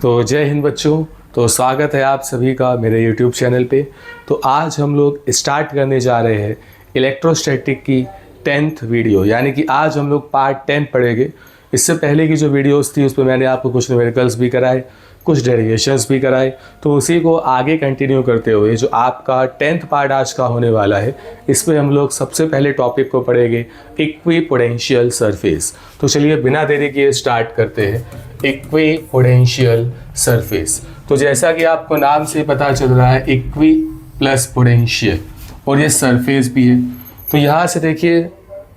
तो जय हिंद बच्चों। तो स्वागत है आप सभी का मेरे YouTube चैनल पे। तो आज हम लोग स्टार्ट करने जा रहे हैं इलेक्ट्रोस्टैटिक की 10th वीडियो, यानी कि आज हम लोग पार्ट 10 पढ़ेंगे। इससे पहले की जो वीडियोस थी उस पर मैंने आपको कुछ न्यूमेरिकल्स भी कराए, कुछ डेरिवेशंस भी कराए। तो उसी को आगे कंटिन्यू करते हुए जो आपका 10th पार्ट आज का होने वाला है, इसमें हम लोग सबसे पहले टॉपिक को पढ़ेंगे इक्विपोटेंशियल सरफेस। तो चलिए बिना देरी किए स्टार्ट करते हैं इक्विपोटेंशियल सरफेस। तो जैसा कि आपको नाम से पता चल रहा है, इक्वी प्लस पोटेंशियल और ये सरफेस भी है। तो यहाँ से देखिए,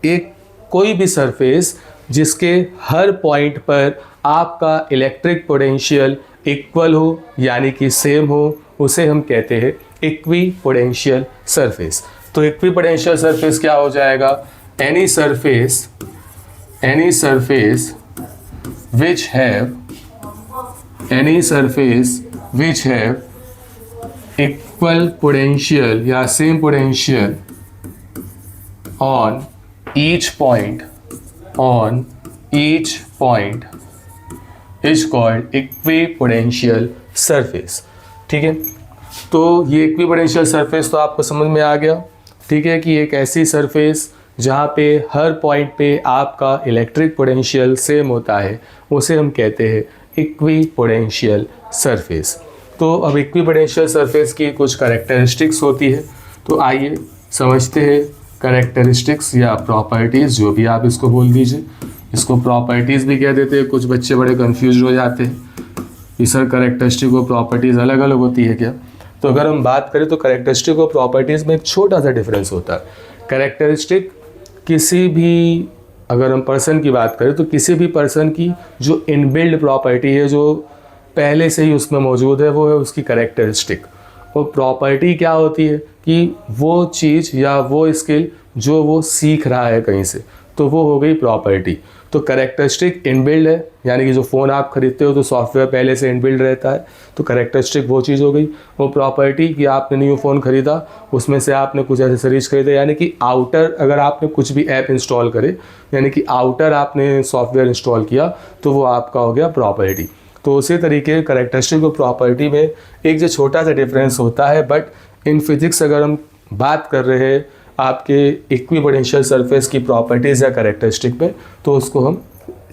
एक कोई भी सरफेस जिसके हर पॉइंट पर आपका इलेक्ट्रिक पोटेंशियल इक्वल हो यानी कि सेम हो, उसे हम कहते हैं इक्विपोटेंशियल सरफेस। तो इक्विपोटेंशियल सरफेस क्या हो जाएगा? Any surface which have equal potential या same potential on each point is called equipotential surface। ठीक है, तो ये इक्विपोटेंशियल सरफेस तो आपको समझ में आ गया। ठीक है, कि एक ऐसी सरफेस जहाँ पे हर पॉइंट पे आपका इलेक्ट्रिक पोटेंशियल सेम होता है, उसे हम कहते हैं इक्विपोटेंशियल सरफेस। तो अब इक्विपोटेंशियल सरफेस की कुछ कैरेक्टरिस्टिक्स होती है, तो आइए समझते हैं कैरेक्टरिस्टिक्स या प्रॉपर्टीज़, जो भी आप इसको बोल दीजिए। इसको प्रॉपर्टीज़ भी कह देते हैं। कुछ बच्चे बड़े कन्फ्यूज हो जाते हैं कि सर कैरेक्टरिस्टिक और प्रॉपर्टीज़ अलग अलग होती है क्या? तो अगर हम बात करें तो कैरेक्टरिस्टिक और प्रॉपर्टीज़ में एक छोटा सा डिफरेंस होता है। कैरेक्टरिस्टिक किसी भी, अगर हम पर्सन की बात करें तो किसी भी पर्सन की जो इनबिल्ड प्रॉपर्टी है, जो पहले से ही उसमें मौजूद है, वो है उसकी कैरेक्टरिस्टिक। और प्रॉपर्टी क्या होती है कि वो चीज़ या वो स्किल जो वो सीख रहा है कहीं से, तो वो हो गई प्रॉपर्टी। तो कैरेक्टरिस्टिक इनबिल्ड है, यानी कि जो फ़ोन आप खरीदते हो तो सॉफ्टवेयर पहले से इनबिल्ड रहता है, तो कैरेक्टरिस्टिक वो चीज़ हो गई। वो प्रॉपर्टी कि आपने न्यू फ़ोन ख़रीदा, उसमें से आपने कुछ एसेसरीज खरीदे, यानी कि आउटर, अगर आपने कुछ भी ऐप इंस्टॉल करे, यानी कि आउटर आपने सॉफ्टवेयर इंस्टॉल किया, तो वो आपका हो गया प्रॉपर्टी। तो उसी तरीके कैरेक्टरिस्टिक और प्रॉपर्टी में एक जो छोटा सा डिफरेंस होता है, बट इन फिजिक्स अगर हम बात कर रहे हैं आपके इक्विपोटेंशियल सरफेस की प्रॉपर्टीज़ या कैरेक्टरिस्टिक में, तो उसको हम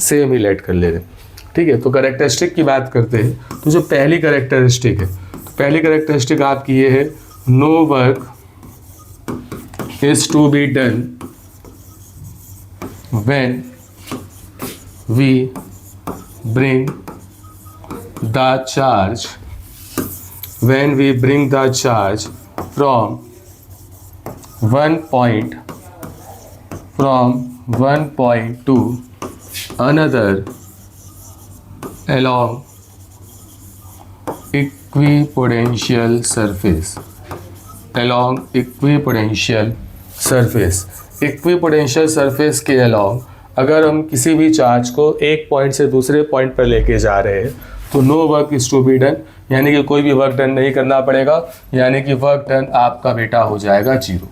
सेम ही लेट कर ले रहे हैं। ठीक है, तो कैरेक्टरिस्टिक की बात करते हैं। तो जो पहली कैरेक्टरिस्टिक है, तो पहली कैरेक्टरिस्टिक आपकी ये है, no work is to be done when we bring the charge from one point to another along equipotential surface। Equipotential surface के अलॉन्ग अगर हम किसी भी चार्ज को एक पॉइंट से दूसरे पॉइंट पर लेके जा रहे हैं, तो no work is to be done, यानी कि कोई भी वर्क डन नहीं करना पड़ेगा, यानी कि वर्क डन आपका बेटा हो जाएगा 0।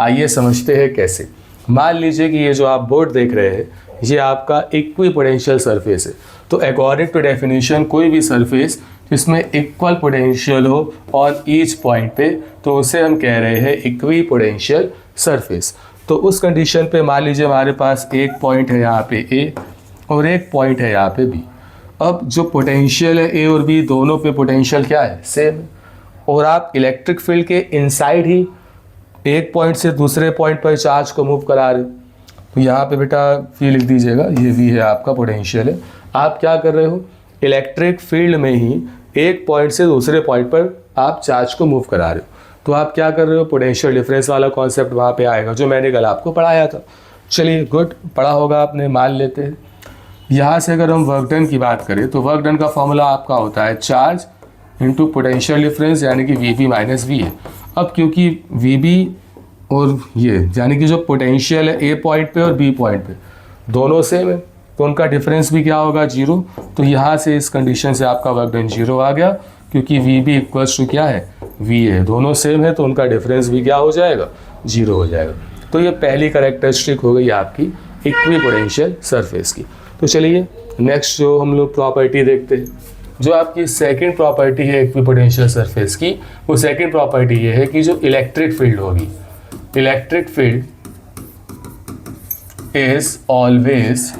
आइए समझते हैं कैसे। मान लीजिए कि ये जो आप बोर्ड देख रहे हैं, ये आपका इक्विपोटेंशियल सरफेस है। तो अकॉर्डिंग टू डेफिनेशन, कोई भी सरफेस जिसमें इक्वल पोटेंशियल हो ऑन ईच पॉइंट पे, तो उसे हम कह रहे हैं इक्विपोटेंशियल सरफेस। तो उस कंडीशन पे मान लीजिए हमारे पास एक पॉइंट है यहाँ पे ए और एक पॉइंट है यहाँ पे बी। अब जो पोटेंशियल है ए और बी, दोनों पे पोटेंशियल क्या है? सेम है। और आप इलेक्ट्रिक फील्ड के इनसाइड ही एक पॉइंट से दूसरे पॉइंट पर चार्ज को मूव करा रहे। तो यहाँ पे बेटा वी लिख दीजिएगा, ये वी है आपका पोटेंशियल है। आप क्या कर रहे हो? इलेक्ट्रिक फील्ड में ही एक पॉइंट से दूसरे पॉइंट पर आप चार्ज को मूव करा रहे हो। तो आप क्या कर रहे हो? पोटेंशियल डिफरेंस वाला कॉन्सेप्ट वहाँ पे आएगा, जो मैंने कल आपको पढ़ाया था। चलिए गुड, पढ़ा होगा आपने, मान लेते हैं। यहाँ से अगर हम वर्क डन की बात करें, तो वर्क डन का फॉर्मूला आपका होता है चार्ज इंटू पोटेंशियल डिफरेंस, यानी कि वी बी माइनस वी है। अब क्योंकि वी बी और ये यानी कि जो पोटेंशियल है ए पॉइंट पे और बी पॉइंट पे दोनों सेम है, तो उनका डिफरेंस भी क्या होगा? 0। तो यहाँ से इस कंडीशन से आपका वर्क डन 0 आ गया, क्योंकि वी बी इक्वल्स टू क्या है? वी है। दोनों सेम है, तो उनका डिफरेंस भी क्या हो जाएगा? 0 हो जाएगा। तो ये पहली कैरेक्टरिस्टिक हो गई आपकी इक्विपोटेंशियल सरफेस की। तो चलिए नेक्स्ट जो हम लोग प्रॉपर्टी देखते हैं, जो आपकी सेकंड प्रॉपर्टी है इक्विपोटेंशियल सरफेस की, वो सेकंड प्रॉपर्टी ये है कि जो इलेक्ट्रिक फील्ड होगी, electric field is always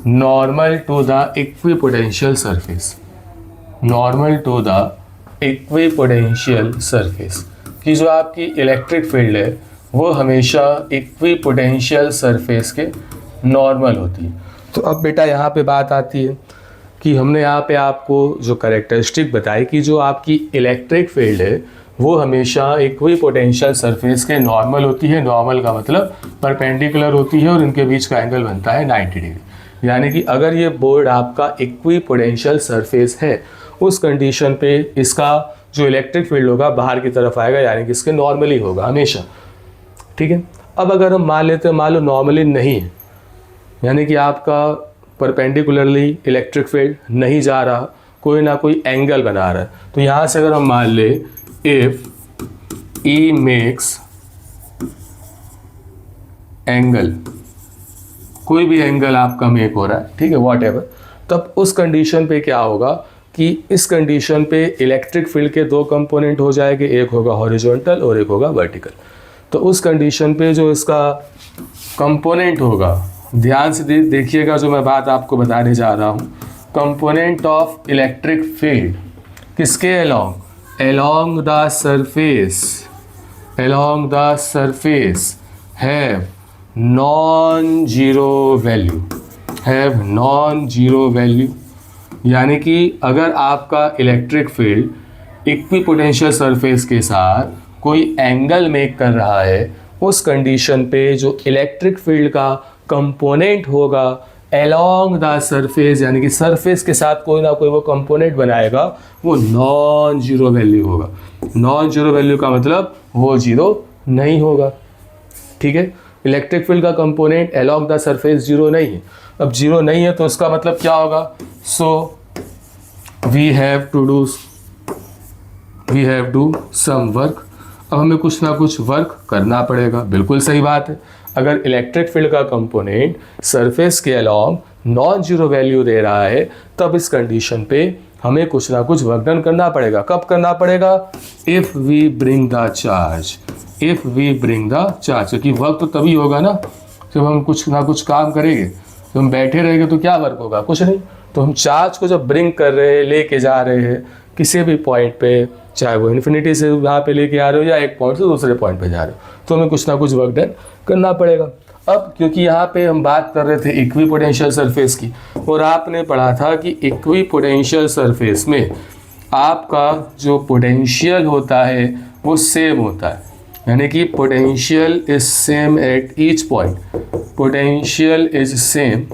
normal to the equipotential surface, normal to the equipotential surface, कि जो आपकी इलेक्ट्रिक फील्ड है वो हमेशा इक्विपोटेंशियल सरफेस के नॉर्मल होती है। तो अब बेटा यहाँ पे बात आती है कि हमने यहाँ पे आपको जो कैरेक्टरिस्टिक बताई कि जो आपकी इलेक्ट्रिक फील्ड है वो हमेशा इक्विपोटेंशियल सरफेस के नॉर्मल होती है। नॉर्मल का मतलब परपेंडिकुलर होती है और इनके बीच का एंगल बनता है 90 डिग्री। यानी कि अगर ये बोर्ड आपका इक्विपोटेंशियल सरफेस है, उस कंडीशन पे इसका जो इलेक्ट्रिक फील्ड होगा बाहर की तरफ आएगा, यानी कि इसके नॉर्मली होगा हमेशा। ठीक है। अब अगर हम मान लेते हैं, मान लो नॉर्मली नहीं है, यानी कि आपका परपेंडिकुलरली इलेक्ट्रिक फील्ड नहीं जा रहा, कोई ना कोई एंगल बना रहा है, तो यहाँ से अगर हम मान ले इफ ई मेक्स एंगल, कोई भी एंगल आपका मेक हो रहा है, ठीक है, वॉट एवर, तब उस कंडीशन पे क्या होगा कि इस कंडीशन पे इलेक्ट्रिक फील्ड के दो कंपोनेंट हो जाएंगे, एक होगा हॉरिजॉन्टल और एक होगा वर्टिकल। तो उस कंडीशन पे जो इसका कंपोनेंट होगा, ध्यान से देखिएगा जो मैं बात आपको बताने जा रहा हूँ, कंपोनेंट ऑफ इलेक्ट्रिक फील्ड किसके along, along the surface have non-zero value, यानी कि अगर आपका इलेक्ट्रिक फील्ड इक्विपोटेंशियल सरफेस के साथ कोई एंगल मेक कर रहा है, उस कंडीशन पे जो इलेक्ट्रिक फील्ड का कंपोनेंट होगा along द सरफेस, यानी कि सरफेस के साथ कोई ना कोई वो कंपोनेंट बनाएगा, वो नॉन जीरो वैल्यू होगा। नॉन जीरो वैल्यू का मतलब वो जीरो नहीं होगा। ठीक है, इलेक्ट्रिक फील्ड का component along the surface zero नहीं है। अब जीरो नहीं है तो इसका मतलब क्या होगा, so we have do some work. अब हमें कुछ ना कुछ वर्क करना पड़ेगा। बिल्कुल सही बात है, अगर इलेक्ट्रिक फील्ड का कंपोनेंट सरफेस के अलॉन्ग नॉन जीरो वैल्यू दे रहा है, तब इस कंडीशन पे हमें कुछ ना कुछ वर्क डन करना पड़ेगा। कब करना पड़ेगा, if we bring the charge, क्योंकि वर्क तो तभी होगा ना जब हम कुछ ना कुछ काम करेंगे। तो हम बैठे रहेंगे तो क्या वर्क होगा, कुछ नहीं। तो हम चार्ज को जब ब्रिंग कर रहे हैं, लेके जा रहे हैं किसी भी पॉइंट पे, चाहे वो इन्फिनिटी से वहाँ पे लेके आ रहे हो या एक पॉइंट से दूसरे पॉइंट पे जा रहे हो, तो हमें कुछ ना कुछ वर्क डन करना पड़ेगा। अब क्योंकि यहाँ पे हम बात कर रहे थे इक्विपोटेंशियल सरफेस की, और आपने पढ़ा था कि इक्विपोटेंशियल सरफेस में आपका जो पोटेंशियल होता है वो सेम होता है, यानी कि potential is same at each point, potential is same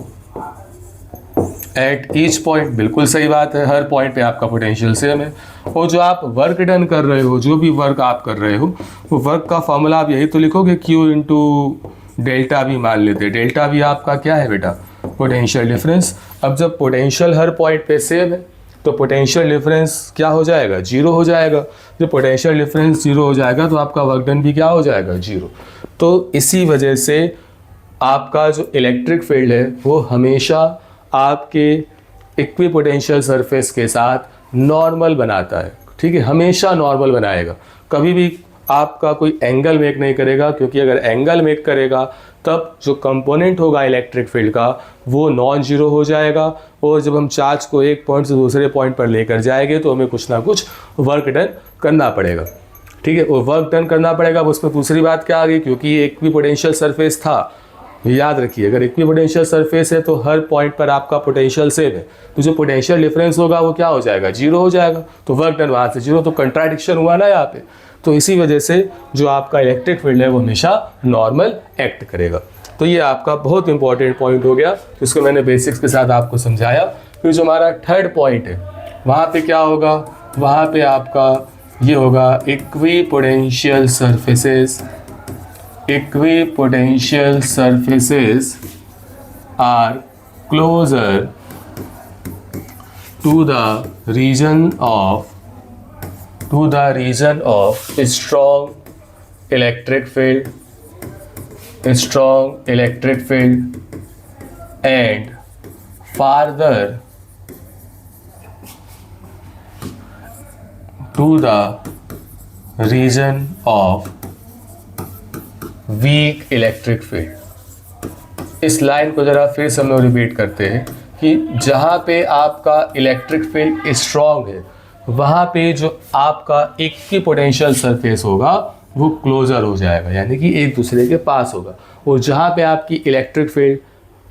at each point. बिल्कुल सही बात है, हर पॉइंट पे आपका पोटेंशियल सेम है। और जो आप वर्क डन कर रहे हो, जो भी वर्क आप कर रहे हो, वो वर्क का फॉर्मूला आप यही तो लिखोगे, Q इंटू डेल्टा भी मान लेते हैं। डेल्टा भी आपका क्या है बेटा, पोटेंशियल डिफरेंस। अब जब पोटेंशियल हर पॉइंट पे सेम है तो पोटेंशियल डिफरेंस क्या हो जाएगा, जीरो हो जाएगा। जब पोटेंशियल डिफरेंस जीरो हो जाएगा तो आपका वर्क डन भी क्या हो जाएगा, जीरो। तो इसी वजह से आपका जो इलेक्ट्रिक फील्ड है वो हमेशा आपके इक्विपोटेंशियल सरफेस के साथ नॉर्मल बनाता है। ठीक है, हमेशा नॉर्मल बनाएगा, कभी भी आपका कोई एंगल मेक नहीं करेगा, क्योंकि अगर एंगल मेक करेगा तब जो कंपोनेंट होगा इलेक्ट्रिक फील्ड का वो नॉन जीरो हो जाएगा। और जब हम चार्ज को एक पॉइंट से दूसरे पॉइंट पर लेकर जाएंगे तो हमें कुछ ना कुछ वर्क डन करना पड़ेगा। ठीक है, और वर्क डन करना पड़ेगा। अब उसमें दूसरी बात क्या आ गई, क्योंकि ये इक्विपोटेंशियल सरफेस था, याद रखिए अगर इक्विपोटेंशियल सरफेस है तो हर पॉइंट पर आपका पोटेंशियल सेम है, तो जो पोटेंशियल डिफरेंस होगा वो क्या हो जाएगा, जीरो हो जाएगा। तो वर्क डन वहाँ से जीरो, तो कंट्राडिक्शन हुआ ना यहाँ पे। तो इसी वजह से जो आपका इलेक्ट्रिक फील्ड है वो हमेशा नॉर्मल एक्ट करेगा। तो ये आपका बहुत इंपॉर्टेंट पॉइंट हो गया, जिसको मैंने बेसिक्स के साथ आपको समझाया। फिर जो हमारा थर्ड पॉइंट है वहाँ पे क्या होगा, वहाँ पे आपका ये होगा equipotential surfaces. Equipotential surfaces are closer to the region of strong electric field, and farther to the region of weak electric field. इस लाइन को ज़रा फिर से हम लोग रिपीट करते हैं कि जहाँ पे आपका इलेक्ट्रिक फील्ड स्ट्रॉन्ग है वहाँ पे जो आपका इक्विपोटेंशियल सरफेस होगा वो क्लोजर हो जाएगा, यानी कि एक दूसरे के पास होगा। और जहाँ पे आपकी इलेक्ट्रिक फील्ड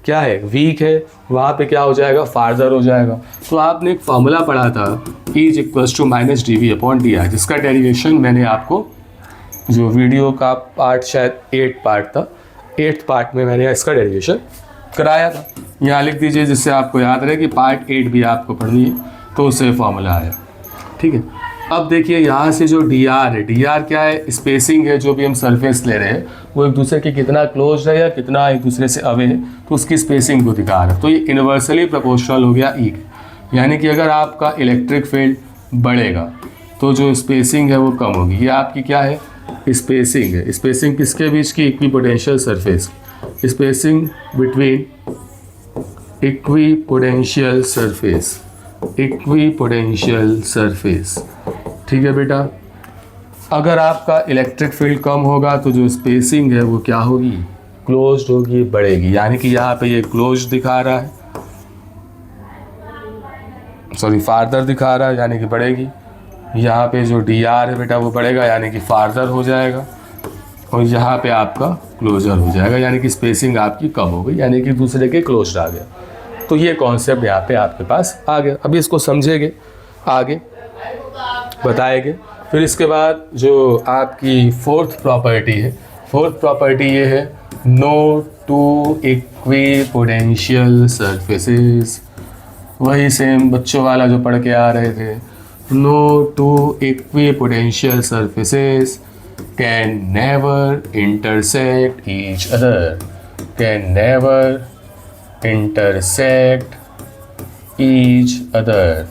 क्या है, वीक है, वहाँ पे क्या हो जाएगा, फार्दर हो जाएगा। तो आपने एक फॉर्मूला पढ़ा था E = -dV/dr, जिसका डेरिवेशन मैंने आपको जो वीडियो का पार्ट शायद 8 पार्ट था, 8th पार्ट में मैंने इसका डेरिवेशन कराया था। यहाँ लिख दीजिए जिससे आपको याद रहे कि पार्ट 8 भी आपको पढ़नी है, तो उससे फॉर्मूला आया। ठीक है, अब देखिए यहाँ से जो dr है, dr क्या है, स्पेसिंग है जो भी हम सरफेस ले रहे हैं वो एक दूसरे के कितना क्लोज है या कितना एक दूसरे से अवे है, तो उसकी स्पेसिंग को दिखा रहा है। तो ये इन्वर्सली प्रोपोर्शनल हो गया E, यानी कि अगर आपका इलेक्ट्रिक फील्ड बढ़ेगा तो जो स्पेसिंग है वो कम होगी। ये आपकी क्या है, स्पेसिंग है। स्पेसिंग किसके बीच की, equipotential surface. Spacing between equipotential surface, equipotential surface. ठीक है बेटा, अगर आपका इलेक्ट्रिक फील्ड कम होगा तो जो स्पेसिंग है वो क्या होगी, क्लोज्ड होगी, बढ़ेगी। यानी कि यहाँ पे ये क्लोज्ड दिखा रहा है, सॉरी फार्दर दिखा रहा है, यानी कि बढ़ेगी। यहाँ पे जो dr है बेटा वो बढ़ेगा, यानी कि फार्दर हो जाएगा। और यहाँ पे आपका क्लोजर हो जाएगा, यानी कि स्पेसिंग आपकी कम हो गई, यानी कि दूसरे के क्लोज्ड आ गया। तो ये कॉन्सेप्ट यहाँ पे आपके पास आ गया। अभी इसको समझेंगे, आगे बताएंगे। फिर इसके बाद जो आपकी फोर्थ प्रॉपर्टी है, फोर्थ प्रॉपर्टी ये है नो टू इक्विपोटेंशियल सरफेसेस। वही सेम बच्चों वाला जो पढ़ के आ रहे थे, no two equipotential surfaces can never intersect each other, can never intersect each other.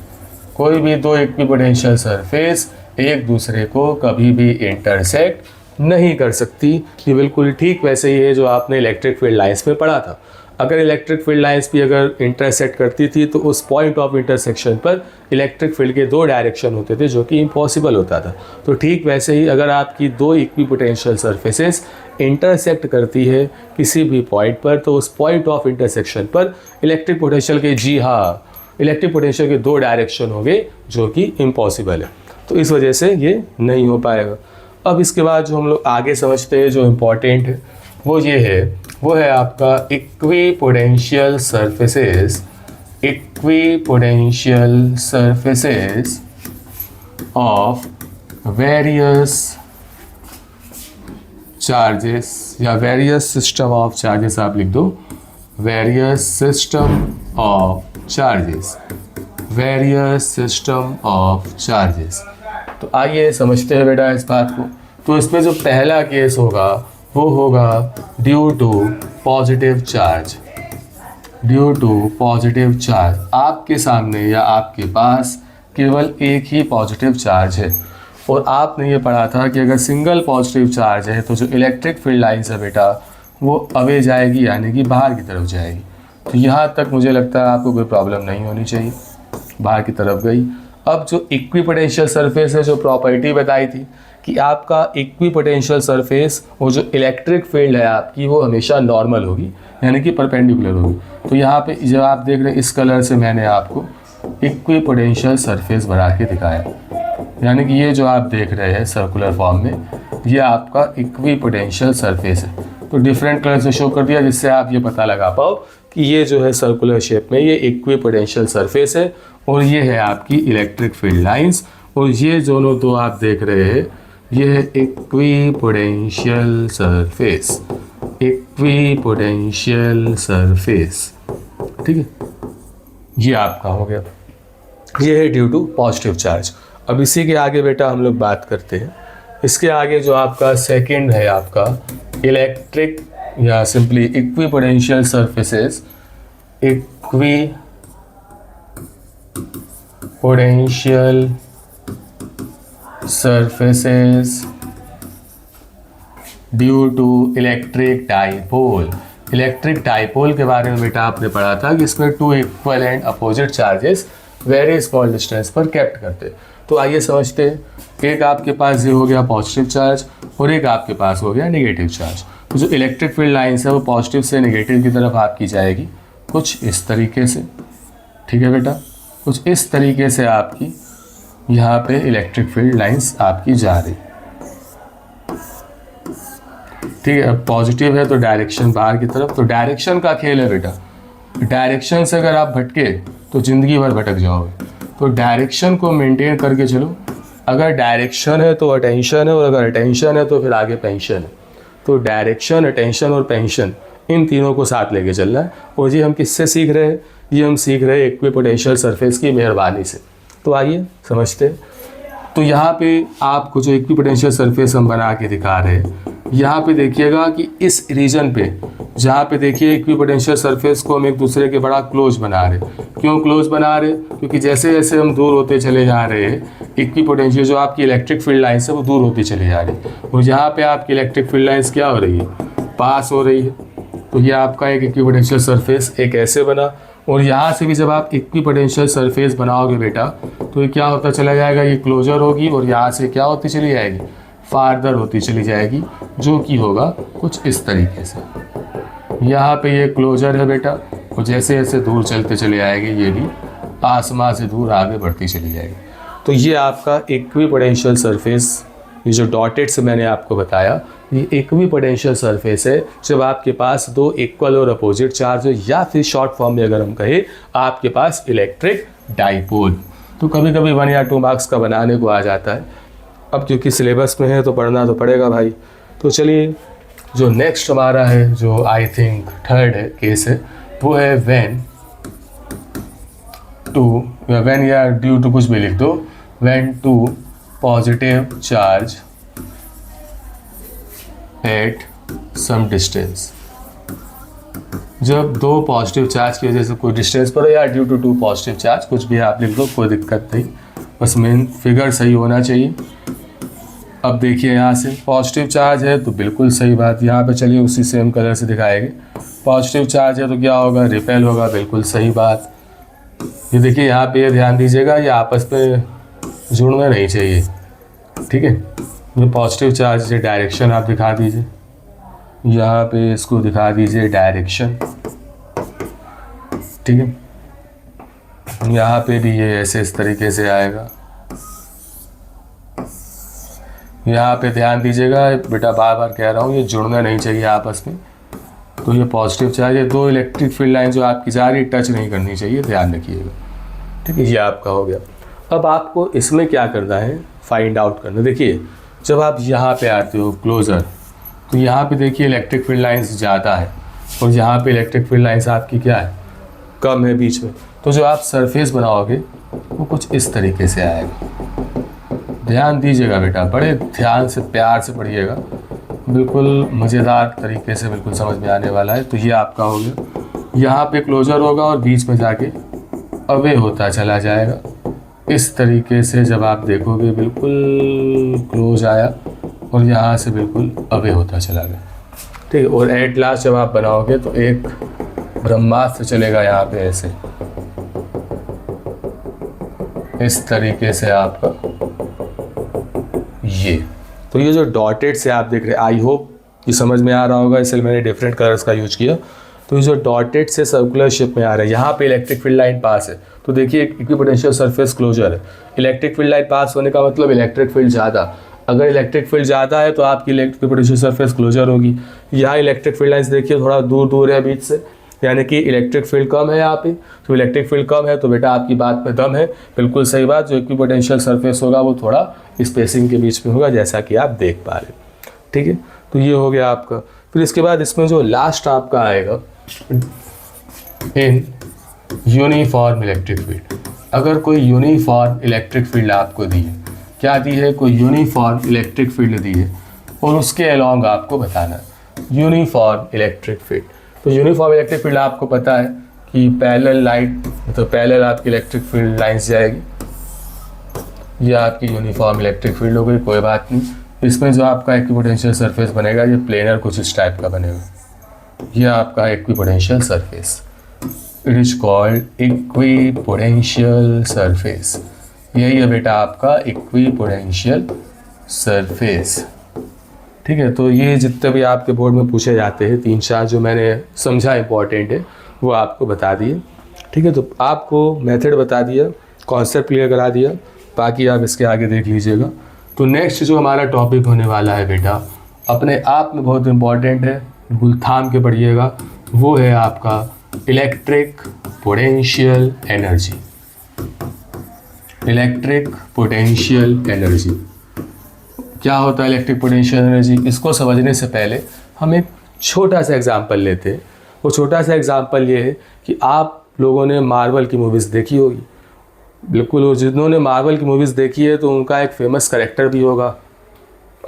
कोई भी दो इक्विपोटेंशियल सरफेस एक दूसरे को कभी भी इंटरसेक्ट नहीं कर सकती। ये बिल्कुल ठीक वैसे ही है जो आपने इलेक्ट्रिक फील्ड लाइंस में पढ़ा था। अगर इलेक्ट्रिक फील्ड लाइंस भी अगर इंटरसेक्ट करती थी तो उस पॉइंट ऑफ इंटरसेक्शन पर इलेक्ट्रिक फील्ड के दो डायरेक्शन होते थे, जो कि इम्पॉसिबल होता था। तो ठीक वैसे ही अगर आपकी दो इक्विपोटेंशियल सरफेसेस इंटरसेक्ट करती है किसी भी पॉइंट पर, तो उस पॉइंट ऑफ इंटरसेक्शन पर इलेक्ट्रिक पोटेंशियल के, जी हाँ, इलेक्ट्रिक पोटेंशियल के दो डायरेक्शन हो गए, जो कि इम्पॉसिबल है। तो इस वजह से ये नहीं हो पाएगा। अब इसके बाद जो हम लोग आगे समझते हैं जो इम्पॉर्टेंट है वो ये है, वो है आपका equipotential surfaces, equipotential surfaces of various charges, या वेरियस सिस्टम ऑफ चार्जेस आप लिख दो, various system of charges, various system of charges. तो आइए समझते हैं बेटा इस बात को। तो इसमें जो पहला केस होगा वो होगा due to positive charge, due to positive charge. आपके सामने या आपके पास केवल एक ही पॉजिटिव चार्ज है, और आपने ये पढ़ा था कि अगर सिंगल पॉजिटिव चार्ज है तो जो इलेक्ट्रिक फील्ड लाइन्स है बेटा वो अवे जाएगी, यानी कि बाहर की तरफ जाएगी। तो यहाँ तक मुझे लगता है आपको कोई प्रॉब्लम नहीं होनी चाहिए, बाहर की तरफ गई। अब जो इक्विपोटेंशियल सरफेस है, जो प्रॉपर्टी बताई थी कि आपका इक्विपोटेंशियल सरफेस और जो इलेक्ट्रिक फील्ड है आपकी वो हमेशा नॉर्मल होगी, यानी कि परपेंडिकुलर होगी। तो यहाँ पे जब आप देख रहे हैं इस कलर से मैंने आपको इक्विपोटेंशियल सरफेस बना के दिखाया, यानी कि ये जो आप देख रहे हैं सर्कुलर फॉर्म में, ये आपका इक्विपोटेंशियल सरफेस है। तो डिफरेंट कलर से शो कर दिया जिससे आप ये पता लगा पाओ कि ये जो है सर्कुलर शेप में ये इक्विपोटेंशियल सरफेस है, और ये है आपकी इलेक्ट्रिक फील्ड लाइंस। और ये दोनों दो आप देख रहे हैं, ये है इक्विपोटेंशियल सरफेस, इक्विपोटेंशियल सरफेस। ठीक है, ये आपका हो गया, ये है ड्यू टू पॉजिटिव चार्ज। अब इसी के आगे बेटा हम लोग बात करते हैं। इसके आगे जो आपका सेकंड है आपका इलेक्ट्रिक या simply equipotential surfaces, equipotential surfaces due to electric dipole. Electric dipole के बारे में बेटा आपने पढ़ा था कि इसमें two equal and opposite charges very small distance पर कैप्ट करते। तो आइए समझते हैं, एक आपके पास ये हो गया पॉजिटिव चार्ज और एक आपके पास हो गया नेगेटिव चार्ज। तो जो इलेक्ट्रिक फील्ड लाइन्स है वो पॉजिटिव से नेगेटिव की तरफ आपकी जाएगी कुछ इस तरीके से, ठीक है बेटा, कुछ इस तरीके से आपकी यहाँ पे इलेक्ट्रिक फील्ड लाइंस आपकी जा रही, ठीक है। अब पॉजिटिव है तो डायरेक्शन बाहर की तरफ, तो डायरेक्शन का खेल है बेटा। डायरेक्शन से अगर आप भटके तो ज़िंदगी भर भटक जाओगे, तो डायरेक्शन को मेंटेन करके चलो। अगर डायरेक्शन है तो अटेंशन है, और अगर अटेंशन है तो फिर आगे पेंशन है। तो डायरेक्शन, अटेंशन और पेंशन, इन तीनों को साथ लेके चलना है। और ये हम किससे सीख रहे हैं? ये हम सीख रहे हैं इक्विपोटेंशियल सरफेस की मेहरबानी से। तो आइए समझते हैं। तो यहाँ पे आपको जो इक्विपोटेंशियल सरफेस हम बना के दिखा रहे हैं, यहाँ पे देखिएगा कि इस रीजन पे, जहाँ पे देखिए इक्विपोटेंशियल सरफेस को हम एक दूसरे के बड़ा क्लोज बना रहे। क्यों क्लोज बना रहे? क्योंकि जैसे जैसे हम दूर होते चले जा रहे हैं, इक्विपोटेंशियल जो आपकी इलेक्ट्रिक फील्ड लाइन्स है वो दूर होती चली जा रही है, और यहाँ पे आपकी इलेक्ट्रिक फील्ड लाइन्स क्या हो रही है? पास हो रही है। तो ये आपका एक इक्विपोटेंशियल सरफेस एक ऐसे बना, और यहाँ से भी जब आप इक्विपोटेंशियल सरफेस बनाओगे बेटा, तो ये क्या होता चला जाएगा? ये क्लोजर होगी, और यहाँ से क्या होती चली जाएगी? फार्दर होती चली जाएगी, जो कि होगा कुछ इस तरीके से। यहाँ पे ये क्लोजर है बेटा, और जैसे जैसे दूर चलते चले आएंगे ये भी आसमान से दूर आगे बढ़ती चली जाएगी। तो ये आपका इक्विपोटेंशियल सरफेस, ये जो डॉटेड से मैंने आपको बताया, ये इक्विपोटेंशियल सरफेस है जब आपके पास दो इक्वल और अपोजिट चार्ज हो, या फिर शॉर्ट फॉर्म में अगर हम कहें आपके पास इलेक्ट्रिक डाइपोल। तो कभी कभी 1 या 2 मार्क्स का बनाने को आ जाता है। अब क्योंकि सिलेबस में है तो पढ़ना तो पड़ेगा भाई। तो चलिए, जो नेक्स्ट हमारा है, जो आई थिंक थर्ड है केस है, वो है व्हेन या ड्यू टू कुछ भी लिख दो, when two positive charge at some distance. जब दो पॉजिटिव चार्ज की वजह से कोई डिस्टेंस पर, या ड्यू टू 2 पॉजिटिव चार्ज, कुछ भी आप लिख दो, कोई दिक्कत नहीं, बस मेन फिगर सही होना चाहिए। अब देखिए यहाँ से पॉजिटिव चार्ज है तो बिल्कुल सही बात, यहाँ पे चलिए उसी सेम कलर से दिखाएंगे। पॉजिटिव चार्ज है तो क्या होगा? रिपेल होगा, बिल्कुल सही बात। ये देखिए यहाँ पे ध्यान दीजिएगा, ये आपस में जुड़ना नहीं चाहिए, ठीक है। ये पॉजिटिव चार्ज है, डायरेक्शन आप दिखा दीजिए, यहाँ पे इसको दिखा दीजिए डायरेक्शन, ठीक है। यहाँ पे भी ये ऐसे इस तरीके से आएगा। यहाँ पे ध्यान दीजिएगा बेटा, बार बार कह रहा हूँ, ये जुड़ना नहीं चाहिए आपस में। तो ये पॉजिटिव चार्ज है, दो इलेक्ट्रिक फील्ड लाइन जो आपकी जा रही टच नहीं करनी चाहिए, ध्यान रखिएगा, ठीक है। ये आपका हो गया। अब आपको इसमें क्या करना है? फाइंड आउट करना। देखिए जब आप यहाँ पे आते हो क्लोजर, तो यहाँ पे देखिए इलेक्ट्रिक फील्ड लाइंस ज़्यादा है, और यहाँ पे इलेक्ट्रिक फील्ड लाइंस आपकी क्या है? कम है बीच में। तो जो आप सरफेस बनाओगे वो कुछ इस तरीके से आएगा। ध्यान दीजिएगा बेटा, बड़े ध्यान से प्यार से पढ़िएगा, बिल्कुल मज़ेदार तरीके से बिल्कुल समझ में आने वाला है। तो ये आपका हो गया, यहाँ पे क्लोजर होगा और बीच में जाके अवे होता चला जाएगा इस तरीके से। जब आप देखोगे बिल्कुल क्लोज आया और यहाँ से बिल्कुल अवे होता चला गया, ठीक है। और एट लास्ट जब आप बनाओगे तो एक ब्रह्मास्त्र चलेगा यहाँ पे ऐसे, इस तरीके से आपका ये। तो ये जो डॉटेड से आप देख रहे हैं, आई होप ये समझ में आ रहा होगा, इसलिए मैंने डिफरेंट कलर्स का यूज किया। तो ये जो डॉटेड से सर्कुलर शेप में आ रहा है, यहाँ पे इलेक्ट्रिक फील्ड लाइन पास है, तो देखिए इक्विपोटेंशियल सरफेस क्लोजर है। इलेक्ट्रिक फील्ड लाइन पास होने का मतलब इलेक्ट्रिक फील्ड ज़्यादा। अगर इलेक्ट्रिक फील्ड ज़्यादा है तो आपकी इक्विपोटेंशियल सरफेस क्लोजर होगी। यहाँ इलेक्ट्रिक फील्ड लाइन्स देखिए थोड़ा दूर दूर है बीच से, यानी कि इलेक्ट्रिक फील्ड कम है यहाँ पे। तो इलेक्ट्रिक फील्ड कम है तो बेटा आपकी बात में दम है, बिल्कुल सही बात। जो इक्विपोटेंशियल सरफेस होगा वो थोड़ा स्पेसिंग के बीच में होगा, जैसा कि आप देख पा रहे, ठीक है। तो ये हो गया आपका। फिर इसके बाद इसमें जो लास्ट आपका आएगा, इन यूनिफॉर्म इलेक्ट्रिक फील्ड। अगर कोई यूनिफॉर्म इलेक्ट्रिक फील्ड आपको दी है, क्या दी है? कोई यूनिफॉर्म इलेक्ट्रिक फील्ड दी है, और उसके अलोंग आपको बताना है यूनिफॉर्म इलेक्ट्रिक फील्ड। तो यूनिफॉर्म इलेक्ट्रिक फील्ड आपको पता है कि पैरेलल लाइट, तो पैरेलल आपकी इलेक्ट्रिक फील्ड लाइंस जाएगी, ये आपकी यूनिफॉर्म इलेक्ट्रिक फील्ड हो गई, कोई बात नहीं। इसमें जो आपका इक्विपोटेंशियल सरफेस बनेगा ये प्लेनर कुछ इस टाइप का बनेगा, ये आपका equipotential surface. It is called equipotential surface, यही है बेटा आपका इक्विपोटेंशियल सरफेस। ठीक है, तो ये जितने भी आपके बोर्ड में पूछे जाते हैं 3-4 जो मैंने समझा इंपॉर्टेंट है वो आपको बता दिए। ठीक है, तो आपको मेथड बता दिया, कॉन्सेप्ट क्लियर करा दिया, बाकी आप इसके आगे देख लीजिएगा। तो नेक्स्ट जो हमारा टॉपिक होने वाला है बेटा, अपने आप में बहुत इंपॉर्टेंट है, बिल्कुल थाम के पढ़िएगा, वो है आपका electric potential energy. Electric potential energy क्या होता है? इलेक्ट्रिक पोटेंशियल एनर्जी, इसको समझने से पहले हम एक छोटा सा एग्जांपल लेते हैं। वो छोटा सा एग्जांपल ये है कि आप लोगों ने मार्वल की मूवीज़ देखी होगी, बिल्कुल, जिन्होंने मार्वल की मूवीज़ देखी है तो उनका एक फेमस कैरेक्टर भी होगा,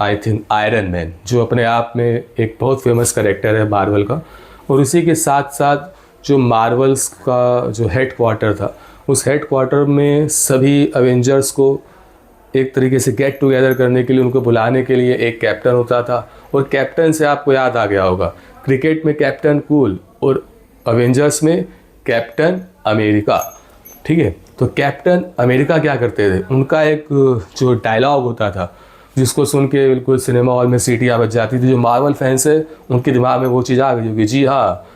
आई थिंक आयरन मैन, जो अपने आप में एक बहुत फेमस कैरेक्टर है मार्वल का। और उसी के साथ साथ जो मार्वल्स का जो हेड क्वार्टर था, उस हेड क्वार्टर में सभी अवेंजर्स को एक तरीके से गेट टुगेदर करने के लिए, उनको बुलाने के लिए एक कैप्टन होता था। और कैप्टन से आपको याद आ गया होगा, क्रिकेट में कैप्टन कूल और अवेंजर्स में कैप्टन अमेरिका। ठीक है, तो कैप्टन अमेरिका क्या करते थे, उनका एक जो डायलॉग होता था जिसको सुन के बिल्कुल सिनेमा हॉल में सीटियाँ बज जाती थी। जो मार्वल फैंस है उनके दिमाग में वो चीज़ आ गई होगी, जी हाँ,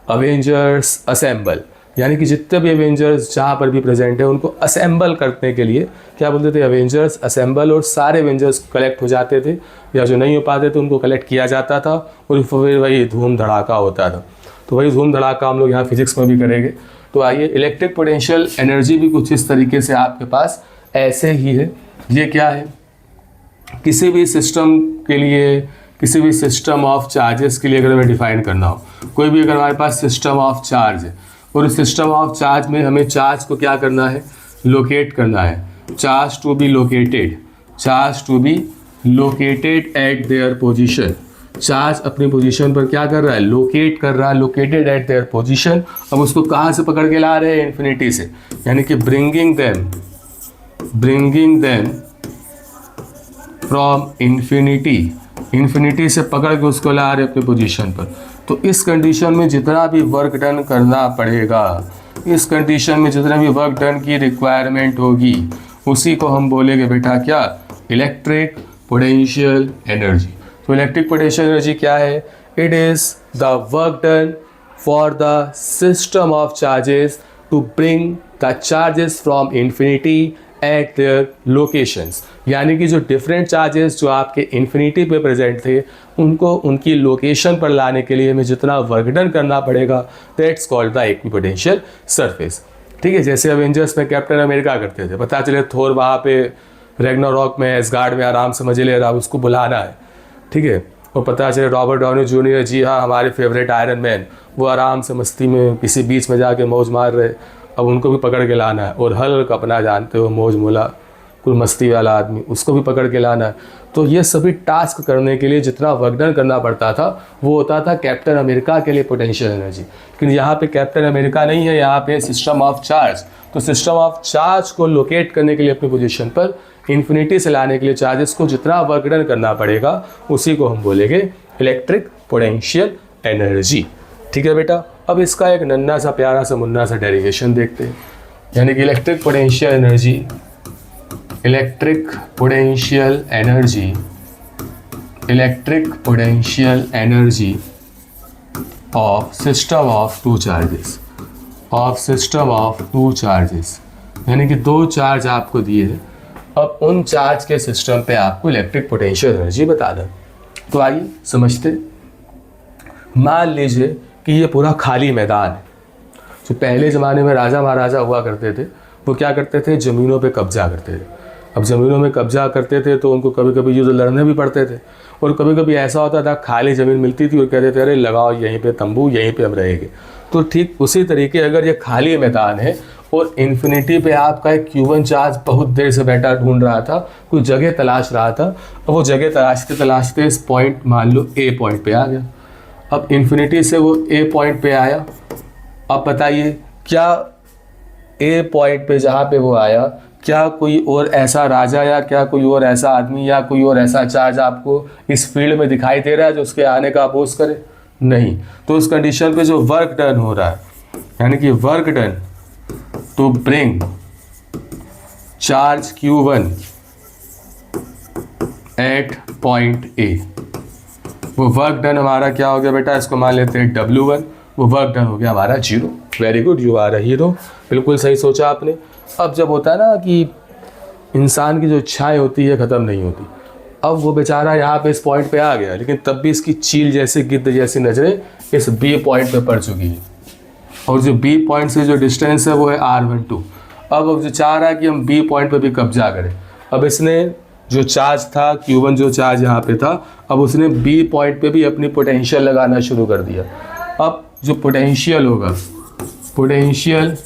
अवेंजर्स असेंबल, यानी कि जितने भी अवेंजर्स जहाँ पर भी प्रेजेंट है उनको असेंबल करने के लिए क्या बोलते थे, अवेंजर्स असेंबल। और सारे अवेंजर्स कलेक्ट हो जाते थे, या जो नहीं हो पाते थे उनको कलेक्ट किया जाता था, और फिर वही धूम धड़ाका होता था। तो वही धूम धड़ाका हम लोग यहाँ फिजिक्स में भी करेंगे। तो आइए, इलेक्ट्रिक पोटेंशियल एनर्जी भी कुछ इस तरीके से आपके पास ऐसे ही है। ये क्या है, किसी भी सिस्टम के लिए, किसी भी सिस्टम ऑफ चार्जेस के लिए अगर हमें डिफाइन करना हो, कोई भी अगर हमारे पास सिस्टम ऑफ चार्ज है और इस सिस्टम ऑफ चार्ज में हमें चार्ज को क्या करना है, लोकेट करना है। Charge to be located, charge to be located at their position. चार्ज अपनी पोजीशन पर क्या कर रहा है, लोकेट कर रहा है, लोकेटेड एट देयर पोजीशन। अब उसको कहाँ से पकड़ के ला रहे हैं, इन्फिनिटी से, यानी कि ब्रिंगिंग देम फ्रॉम इन्फिनिटी से पकड़ के उसको ला रहे अपनी पोजीशन पर। तो इस कंडीशन में जितना भी वर्क डन करना पड़ेगा, इस कंडीशन में जितना भी वर्क डन की रिक्वायरमेंट होगी, उसी को हम बोलेंगे बेटा क्या, इलेक्ट्रिक पोटेंशियल एनर्जी। तो इलेक्ट्रिक पोटेंशियल एनर्जी क्या है, it is the work done for the system of charges to bring the charges from infinity at their locations. यानी कि जो डिफरेंट चार्जेस जो आपके इन्फिनिटी पे प्रेजेंट थे, उनको उनकी लोकेशन पर लाने के लिए हमें जितना वर्क डन करना पड़ेगा, that's called the equipotential surface. ठीक है, जैसे अवेंजर्स में कैप्टन अमेरिका करते थे, पता चले थोर वहाँ पे रैग्नारॉक में एसगार्ड में आराम से मजे ले रहा, उसको बुलाना है। ठीक है, और पता चले रॉबर्ट डाउनी जूनियर, जी हाँ हमारे फेवरेट आयरन मैन, वो आराम से मस्ती में किसी बीच में जाके मौज मार रहे, अब उनको भी पकड़ के लाना है। और हल्क अपना जानते हो मौज मुला कुल मस्ती वाला आदमी, उसको भी पकड़ के लाना है। तो ये सभी टास्क करने के लिए जितना वर्क डन करना पड़ता था वो होता था कैप्टन अमेरिका के लिए पोटेंशियल एनर्जी। लेकिन यहाँ पे कैप्टन अमेरिका नहीं है, यहाँ पे सिस्टम ऑफ चार्ज। तो सिस्टम ऑफ चार्ज को लोकेट करने के लिए अपनी पोजीशन पर इन्फिनिटी से लाने के लिए चार्जेस को जितना वर्क डन करना पड़ेगा, उसी को हम बोलेंगे इलेक्ट्रिक पोटेंशियल एनर्जी। ठीक है बेटा, अब इसका एक नन्ना सा प्यारा सा मुन्ना सा डेरिवेशन देखते हैं। यानी कि electric potential energy, electric potential energy, electric potential energy of system of two charges, of system of two charges. यानी कि दो चार्ज आपको दिए हैं, अब उन चार्ज के सिस्टम पे आपको इलेक्ट्रिक पोटेंशियल एनर्जी बता दें। तो आइए समझते। मान लीजिए कि ये पूरा खाली मैदान है। जो पहले ज़माने में राजा महाराजा हुआ करते थे, वो क्या करते थे, ज़मीनों पे कब्जा करते थे। अब ज़मीनों में कब्जा करते थे तो उनको कभी कभी युद्ध लड़ने भी पड़ते थे, और कभी कभी ऐसा होता था खाली ज़मीन मिलती थी और कहते थे अरे लगाओ यहीं पे तंबू, यहीं पे हम रहेंगे। तो ठीक उसी तरीके अगर ये खाली मैदान है और इन्फिनिटी पे आपका एक क्यूबन चार्ज बहुत देर से बैठा ढूंढ रहा था, कोई जगह तलाश रहा था, और वो जगह तलाशते तलाशते इस पॉइंट मान लो ए पॉइंट पे आ गया। अब इन्फिनिटी से वो ए पॉइंट पे आया। अब बताइए क्या ए पॉइंट पे जहाँ पे वो आया, क्या कोई और ऐसा राजा या क्या कोई और ऐसा आदमी या कोई और ऐसा चार्ज आपको इस फील्ड में दिखाई दे रहा है जो उसके आने का अपोज करे? नहीं। तो उस कंडीशन पे जो वर्क डन हो रहा है, यानी कि work done to bring charge Q1 at point A, वो वर्क डन हमारा क्या हो गया बेटा, इसको मान लेते हैं W1, वो वर्क डन हो गया हमारा 0। Very good, you are a hero, बिल्कुल सही सोचा आपने। अब जब होता है ना कि इंसान की जो इच्छाएं होती है ख़त्म नहीं होती, अब वो बेचारा यहाँ पे इस पॉइंट पे आ गया, लेकिन तब भी इसकी चील जैसी गिद्ध जैसी नज़रें इस B पॉइंट पे पड़ चुकी है, और जो B पॉइंट से जो डिस्टेंस है वो है R12। अब जो चाह रहा है कि हम B पॉइंट पे भी कब्जा करें। अब इसने जो चार्ज था Q1, जो चार्ज यहाँ पे था, अब उसने B पॉइंट पे भी अपनी पोटेंशियल लगाना शुरू कर दिया। अब जो पोटेंशियल होगा, पोटेंशियल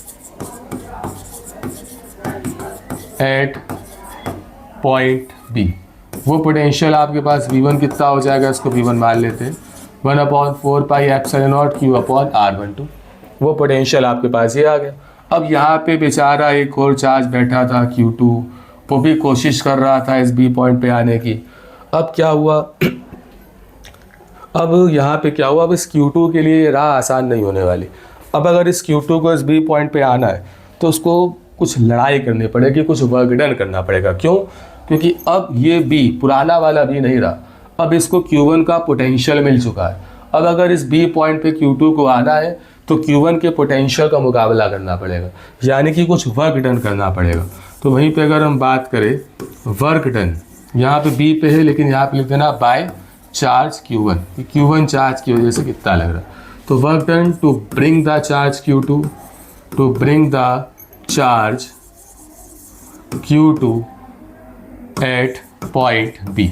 एट पॉइंट B, वो पोटेंशियल आपके पास V1 कितना हो जाएगा, इसको V1 मान लेते हैं, 1/4 pi epsilon not Q upon R12। वो पोटेंशियल आपके पास ये आ गया। अब यहाँ पे बेचारा एक और चार्ज बैठा था Q2, वो भी कोशिश कर रहा था इस B पॉइंट पे आने की। अब क्या हुआ, अब यहाँ पे क्या हुआ, अब इस Q2 के लिए राह आसान नहीं होने वाली। अब अगर इस Q2 को इस B पॉइंट पे आना है तो उसको कुछ लड़ाई करनी पड़ेगी, कुछ वर्क डन करना पड़ेगा। क्यों? क्योंकि अब ये B पुराना वाला B नहीं रहा, अब इसको Q1 का पोटेंशियल मिल चुका है। अब अगर इस B पॉइंट पे Q2 को आना है तो Q1 के पोटेंशियल का मुकाबला करना पड़ेगा, यानी कि कुछ वर्क डन करना पड़ेगा। तो वहीं पे अगर हम बात करें वर्क डन, यहाँ पे B पे है, लेकिन यहाँ पे लिख देना by charge Q1, Q1 charge की वजह से कितना लग रहा है। तो work done to bring the charge Q2, to bring the charge Q2 at point B।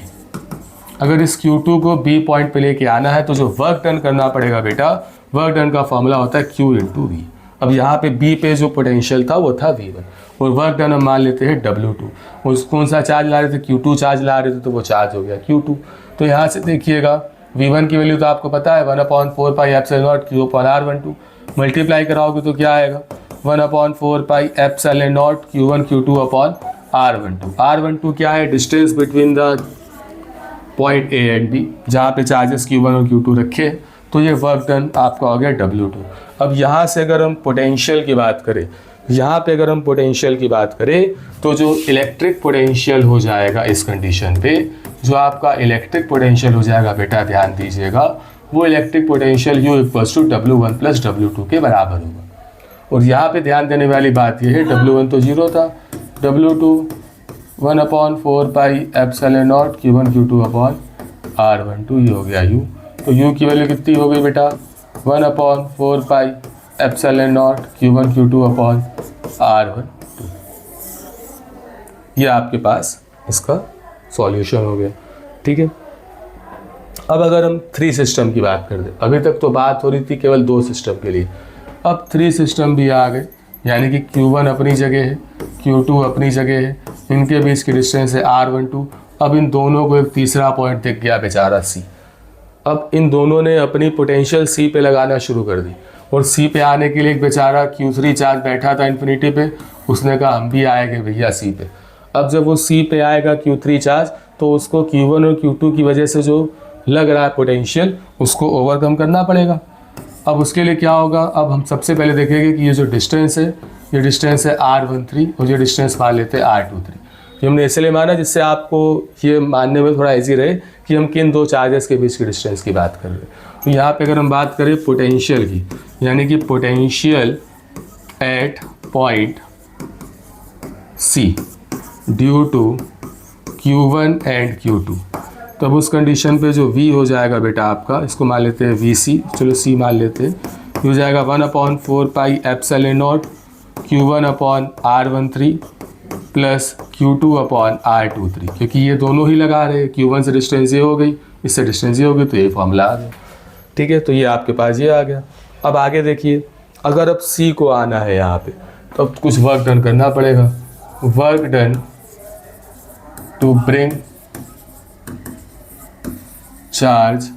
अगर इस Q2 को B पॉइंट पे लेके आना है तो जो वर्क डन करना पड़ेगा बेटा, वर्क डन का फॉर्मूला होता है Q इंटू V। अब यहाँ पे B पे जो पोटेंशियल था वो था V1, और वर्क डन हम मान लेते हैं W2। उस कौन सा चार्ज ला रहे थे, Q2 चार्ज ला रहे थे, तो वो चार्ज हो गया Q2। तो यहाँ से देखिएगा V1 की वैल्यू तो आपको पता है 1/4 pi epsilon not Q upon R12, multiply कराओगे तो क्या आएगा 1/4 pi epsilon not Q1 Q2 upon R12। R12 क्या है, distance between the point A and B, जहाँ पे चार्जेस Q1 और Q2 रखे। तो ये वर्क डन आपका हो गया W2। अब यहाँ से अगर हम पोटेंशियल की बात करें, यहाँ पे अगर हम पोटेंशियल की बात करें तो जो इलेक्ट्रिक पोटेंशियल हो जाएगा इस कंडीशन पे, जो आपका इलेक्ट्रिक पोटेंशियल हो जाएगा बेटा, ध्यान दीजिएगा, वो electric potential U equals to W1 plus W2 के बराबर होगा। और यहाँ पे ध्यान देने वाली बात यह है, W1 तो 0 था, W2 1/4 pi epsilon not Q1 Q2 upon R12, ये हो गया U। तो U की वैल्यू कितनी हो गई बेटा, 1/4 pi epsilon not Q1 Q2 upon R12। ये आपके पास इसका सॉल्यूशन हो गया। ठीक है, अब अगर हम 3 सिस्टम की बात कर दें, अभी तक तो बात हो रही थी केवल 2 सिस्टम के लिए, अब 3 सिस्टम भी आ गए, यानी कि Q1 अपनी जगह है, Q2 अपनी जगह है, इनके बीच की डिस्टेंस है R12। अब इन दोनों को एक तीसरा पॉइंट दिख गया बेचारा C। अब इन दोनों ने अपनी पोटेंशियल C पे लगाना शुरू कर दी, और C पे आने के लिए एक बेचारा Q3 चार्ज बैठा था इन्फिनिटी पे, उसने कहा हम भी आएंगे भैया C पे। अब जब वो C पे आएगा Q3 चार्ज, तो उसको Q1 और Q2 की वजह से जो लग रहा है पोटेंशियल, उसको ओवरकम करना पड़ेगा। अब उसके लिए क्या होगा, अब हम सबसे पहले देखेंगे कि ये जो डिस्टेंस है, ये डिस्टेंस है R13, और ये डिस्टेंस मान लेते हैं R23। ये हमने इसलिए माना जिससे आपको ये मानने में थोड़ा इजी रहे कि हम किन 2 चार्जेस के बीच की डिस्टेंस की बात कर रहे हैं। तो यहाँ पे अगर हम बात करें पोटेंशियल की, यानी कि potential at point C due to Q1 and Q2, तब उस कंडीशन पे जो V हो जाएगा बेटा आपका, इसको मान लेते हैं VC, चलो C मान लेते हैं, ये हो जाएगा 1/4 pi epsilon not Q1 upon R13 plus Q2 upon R23, क्योंकि ये दोनों ही लगा रहे हैं, Q1 से डिस्टेंस ये हो गई, इससे डिस्टेंस ये हो गई, तो ये फॉर्मूला आ गया। ठीक है, तो ये आपके पास ये आ गया। अब आगे देखिए, अगर अब C को आना है यहाँ पे, तो अब कुछ वर्क डन करना पड़ेगा। Work done to bring charge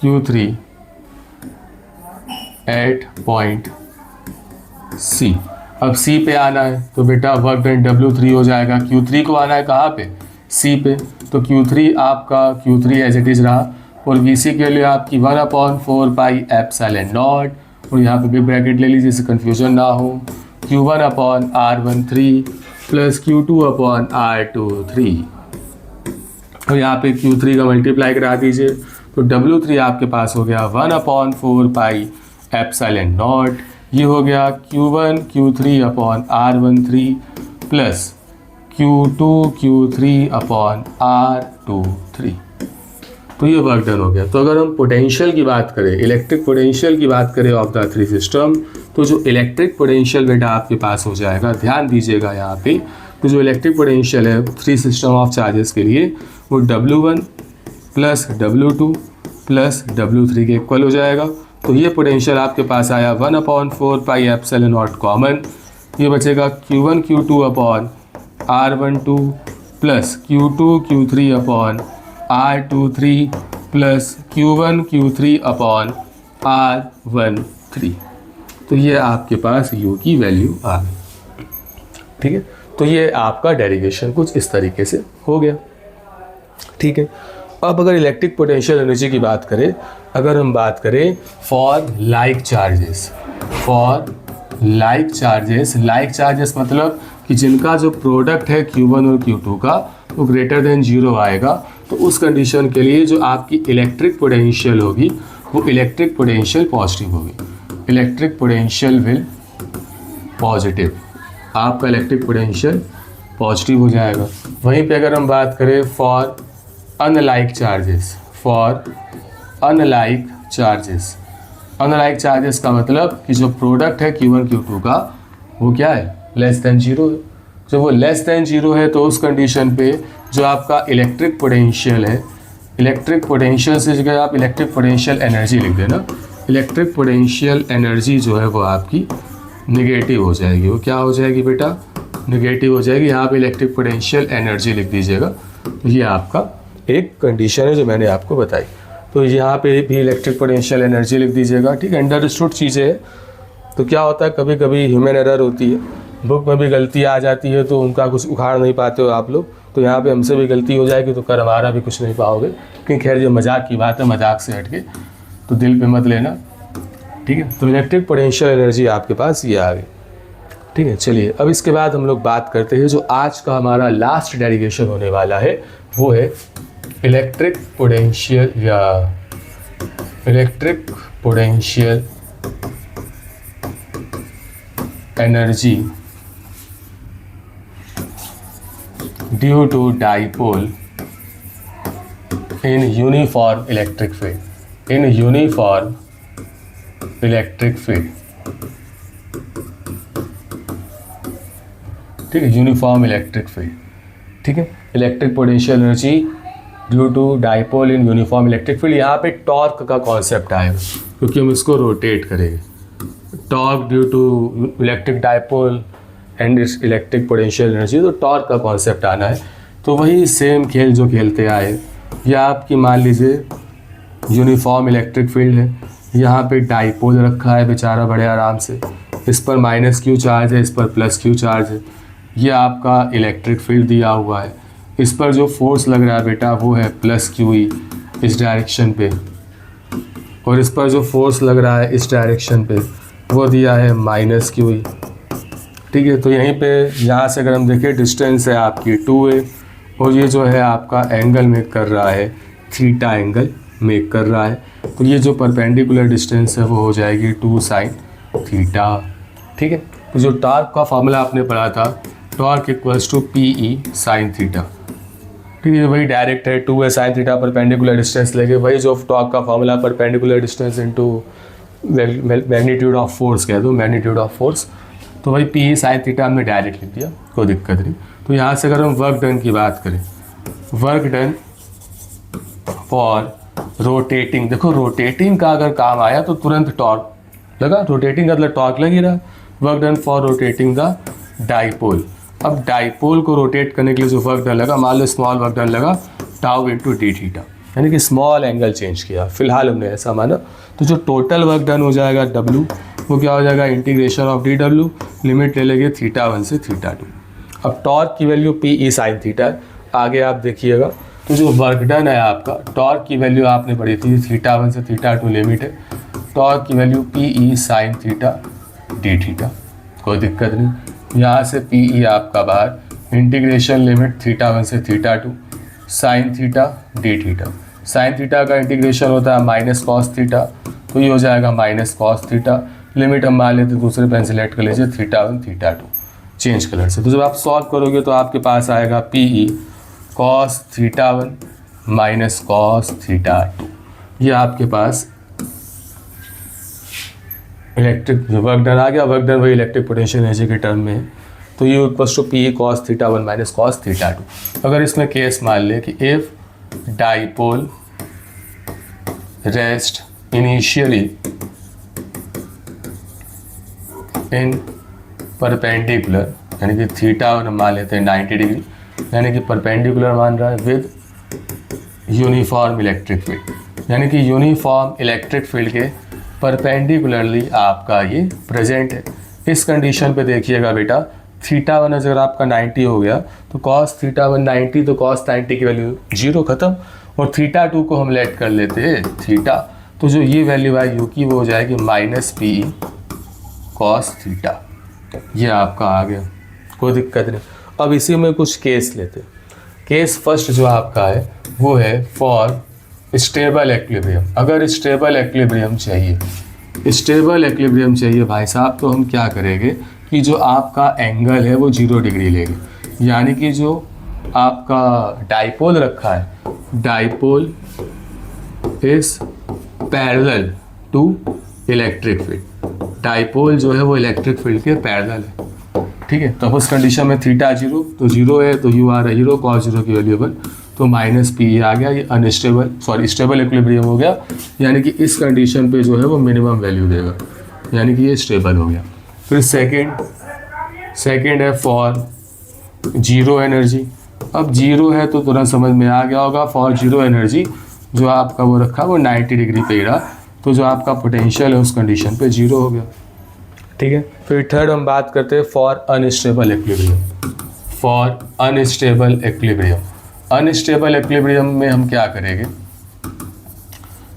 Q3 at point C। अब C पे आना है तो बेटा वर्क डन W3 हो जाएगा। Q3 को आना है कहाँ पे, C पे, तो Q3 आपका Q3 एज इट इज़ रहा, और VC के लिए आपकी 1/4 पाई एप्सिलॉन नॉट, और यहाँ पे भी ब्रैकेट ले लीजिए जिससे कन्फ्यूजन ना हो, Q1 upon R13 plus Q2 upon R23। तो यहाँ पे Q3 का मल्टीप्लाई करा दीजिए, तो W3 आपके पास हो गया 1/4 पाई एप्सिलॉन नॉट। ये हो गया Q1 Q3 upon R13 plus Q2 Q3 upon R23। तो ये वर्क डन हो गया। तो अगर हम पोटेंशियल की बात करें, इलेक्ट्रिक पोटेंशियल की बात करें ऑफ द थ्री सिस्टम, तो जो इलेक्ट्रिक पोटेंशियल बेटा आपके पास हो जाएगा, ध्यान दीजिएगा यहाँ पे, तो जो इलेक्ट्रिक पोटेंशियल है थ्री सिस्टम ऑफ चार्जेस के लिए वो W1 plus W2 plus W3 के इक्वल हो जाएगा। तो ये पोटेंशियल आपके पास आया 1/4 पाई एप्सिलॉन नॉट कॉमन, ये बचेगा Q1 Q2 upon R12 plus Q2 Q3 upon R23 plus Q1 Q3 upon R13। तो ये आपके पास U की वैल्यू आ गई। ठीक है, तो ये आपका डेरिवेशन कुछ इस तरीके से हो गया। ठीक है, अब अगर इलेक्ट्रिक पोटेंशियल एनर्जी की बात करें, अगर हम बात करें for like charges, for like charges, like charges मतलब कि जिनका जो प्रोडक्ट है Q1 और Q2 का वो ग्रेटर देन 0 आएगा, तो उस कंडीशन के लिए जो आपकी इलेक्ट्रिक पोटेंशियल होगी वो इलेक्ट्रिक पोटेंशियल पॉजिटिव होगी। इलेक्ट्रिक पोटेंशियल विल पॉजिटिव, आपका इलेक्ट्रिक पोटेंशियल पॉजिटिव हो जाएगा। वहीं पे अगर हम बात करें for unlike charges, for unlike charges, unlike charges का मतलब कि जो प्रोडक्ट है Q1 Q2 का वो क्या है, लेस देन 0 है। जब वो लेस देन 0 है तो उस कंडीशन पे जो आपका इलेक्ट्रिक पोटेंशियल है, इलेक्ट्रिक पोटेंशियल से जगह आप इलेक्ट्रिक पोटेंशियल एनर्जी लिख देना, इलेक्ट्रिक पोटेंशियल एनर्जी जो है वो आपकी निगेटिव हो जाएगी। वो क्या हो जाएगी बेटा, निगेटिव हो जाएगी। यहाँ पे इलेक्ट्रिक पोटेंशियल एनर्जी लिख दीजिएगा। तो ये आपका एक कंडीशन है जो मैंने आपको बताई। तो यहाँ पे भी इलेक्ट्रिक पोटेंशियल एनर्जी लिख दीजिएगा। ठीक है, अंडरस्टूड चीज़ें हैं। तो क्या होता है, कभी कभी ह्यूमन एरर होती है, बुक में भी गलती आ जाती है, तो उनका कुछ उखाड़ नहीं पाते हो आप लोग। तो यहाँ पे हमसे भी गलती हो जाएगी तो कर हमारा भी कुछ नहीं पाओगे। लेकिन खैर ये मजाक की बात है, मजाक से हट के तो दिल पे मत लेना। ठीक है, तो इलेक्ट्रिक पोटेंशियल एनर्जी आपके पास ये आ गई। ठीक है, चलिए अब इसके बाद हम लोग बात करते हैं जो आज का हमारा लास्ट डेरिवेशन होने वाला है, वो है इलेक्ट्रिक पोटेंशियल या electric potential energy due to dipole in uniform electric field, in uniform electric field. ठीक है, यूनिफॉर्म इलेक्ट्रिक फील्ड। ठीक है, electric potential energy due to dipole in uniform electric field. यहाँ पे टॉर्क का कॉन्सेप्ट आएगा क्योंकि हम इसको रोटेट करेंगे। Torque due to electric dipole and electric potential energy, तो टॉर्क का कॉन्सेप्ट आना है। तो वही सेम खेल जो खेलते आए, या आपकी मान लीजिए यूनिफॉर्म इलेक्ट्रिक फील्ड है, यहाँ पे डाइपोल रखा है बेचारा बड़े आराम से, इस पर -Q चार्ज है, इस पर +Q चार्ज है, ये आपका इलेक्ट्रिक फील्ड दिया हुआ है। इस पर जो फोर्स लग रहा है बेटा वो है +QE इस डायरेक्शन पे, और इस पर जो फोर्स लग रहा है इस डायरेक्शन पे वो दिया है -QE। ठीक है, तो यहीं पे यहाँ से अगर हम देखें डिस्टेंस है आपकी 2a, और ये जो है आपका एंगल मेक कर रहा है, थीटा एंगल मेक कर रहा है। तो ये जो परपेंडिकुलर डिस्टेंस है वो हो जाएगी 2 sin थीटा। ठीक है, तो जो टॉर्क का फॉर्मूला आपने पढ़ा था, torque equals to PE sin theta. ठीक है, वही डायरेक्ट है, 2a sin theta perpendicular distance लेके, वही जो टॉर्क का formula perpendicular distance into magnitude of force कह दो, मैग्नीट्यूड ऑफ फोर्स, तो वही PE sin थीटा हमने डायरेक्ट लिख दिया, कोई दिक्कत नहीं। तो यहाँ से अगर हम वर्क डन की बात करें, वर्क डन फॉर रोटेटिंग, देखो रोटेटिंग का अगर काम आया तो तुरंत टॉर्क लगा, रोटेटिंग का मतलब टॉर्क लग ही रहा है। Work done for rotating the dipole. अब डाइपोल को रोटेट करने के लिए जो वर्क डन लगा, मान लो स्मॉल वर्क डन लगा टाउ इंटू डी थीटा, यानी कि स्मॉल एंगल चेंज किया, फिलहाल हमने ऐसा माना। तो जो टोटल वर्क डन हो जाएगा W, वो क्या हो जाएगा, इंटीग्रेशन ऑफ dW, लिमिट ले लेंगे θ1 से θ2। अब टॉर्क की वैल्यू PE sin थीटा, आगे आप देखिएगा। तो जो वर्क डन है आपका, टॉर्क की वैल्यू आपने पढ़ी थी θ1 से θ2 लिमिट है, टॉर्क की value PE sin theta d theta, कोई दिक्कत नहीं। यहाँ से पी ई आपका बाहर, इंटीग्रेशन लिमिट θ1 से θ2 sine theta d theta. Sine theta का इंटीग्रेशन होता है माइनस कॉस थीटा, तो ये हो जाएगा माइनस कॉस थीटा। लिमिट हम मान लेते दूसरे पेन सेलेक्ट कर लीजिए, θ1 θ2 चेंज कलर से। तो जब आप सॉल्व करोगे तो आपके पास आएगा P E cos θ1 minus cos θ2। ये आपके पास इलेक्ट्रिक वर्क डन आ गया। वर्क डन वही इलेक्ट्रिक पोटेंशियल एनर्जी के टर्म में है। तो ये equals to P E cos θ1 minus cos θ2। अगर इसमें केस मान ले कि if dipole rest initially in perpendicular, यानी कि θ1 मान लेते हैं 90 डिग्री, यानी कि परपेंडिकुलर मान रहा है विद यूनिफॉर्म इलेक्ट्रिक फील्ड, यानी कि यूनिफॉर्म इलेक्ट्रिक फील्ड के परपेंडिकुलरली आपका ये प्रेजेंट है। इस कंडीशन पे देखिएगा बेटा, θ1 अगर आपका 90 हो गया तो cos θ1 90, तो cos 90 की वैल्यू 0 खत्म, और θ2 को हम लेट कर लेते हैं थीटा, तो जो ये वैल्यू है यू की वो हो जाएगी minus P E cos theta. ये आपका आ गया, कोई दिक्कत नहीं। अब इसी में कुछ केस लेते। केस फर्स्ट जो आपका है वो है फॉर स्टेबल एक्विलिब्रियम। अगर स्टेबल एक्विलिब्रियम चाहिए, स्टेबल एक्विलिब्रियम चाहिए भाई साहब, तो हम क्या करेंगे कि जो आपका एंगल है वो 0 डिग्री लेंगे, यानी कि जो आपका डाइपोल रखा है, dipole is parallel to electric field. Dipole जो है वो इलेक्ट्रिक फील्ड के पैरेलल है, ठीक है। तो उस कंडीशन में थीटा 0, तो 0 है तो यू आ रहा है 0, कॉस 0 की वैल्यू 1, तो माइनस पी आ गया। ये अनस्टेबल स्टेबल इक्विलिब्रियम हो गया, यानी कि इस कंडीशन पे जो है वो मिनिमम वैल्यू देगा, यानी कि ये स्टेबल हो गया। फिर सेकंड है फॉर जीरो एनर्जी। अब जीरो है तो तुरंत समझ में आ गया होगा, फॉर जीरो एनर्जी जो आपका वो रखा वो 90 डिग्री पे ही रहा, तो जो आपका पोटेंशियल है उस कंडीशन पे 0 हो गया, ठीक है। फिर थर्ड हम बात करते हैं for unstable equilibrium. For unstable equilibrium, unstable equilibrium में हम क्या करेंगे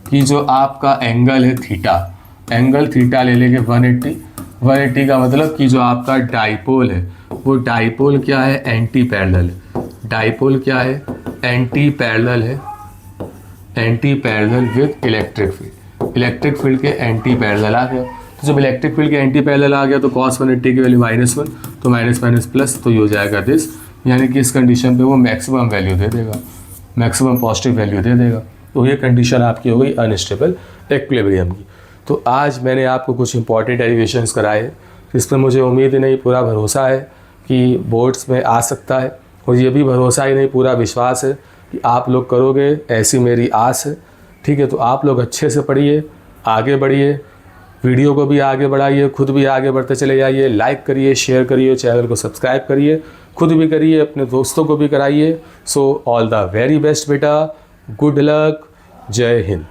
कि जो आपका एंगल है थीटा, एंगल थीटा ले लेंगे 180 का मतलब कि जो आपका डाइपोल है वो डाइपोल क्या है, एंटी पैरेलल है। डाइपोल क्या है, एंटी पैरेलल है, anti parallel with electric field. Electric field के एंटी पैरेलल आ गया, तो जब इलेक्ट्रिक फील्ड के एंटी पैरेलल आ गया तो cos 180 की वैल्यू -1, तो माइनस माइनस प्लस, तो ये हो जाएगा दिस, यानी कि इस कंडीशन पे वो मैक्सिमम वैल्यू दे देगा, मैक्सिमम पॉजिटिव वैल्यू दे देगा। तो ये कंडीशन आपकी हो गई अनस्टेबल एक्विलिब्रियम की। तो आज मैंने आपको कुछ इंपॉर्टेंट डेरिवेशंस कराए, इस पर मुझे उम्मीद नहीं पूरा भरोसा है कि बोर्ड्स में आ सकता है, और ये भी भरोसा ही नहीं पूरा विश्वास है कि आप लोग करोगे, ऐसी मेरी आस है, ठीक है। तो आप लोग अच्छे से पढ़िए, आगे बढ़िए, वीडियो को भी आगे बढ़ाइए, खुद भी आगे बढ़ते चले जाइए, लाइक करिए, शेयर करिए, चैनल को सब्सक्राइब करिए, खुद भी करिए, अपने दोस्तों को भी कराइए। So all the very best बेटा, गुड लक, जय हिंद।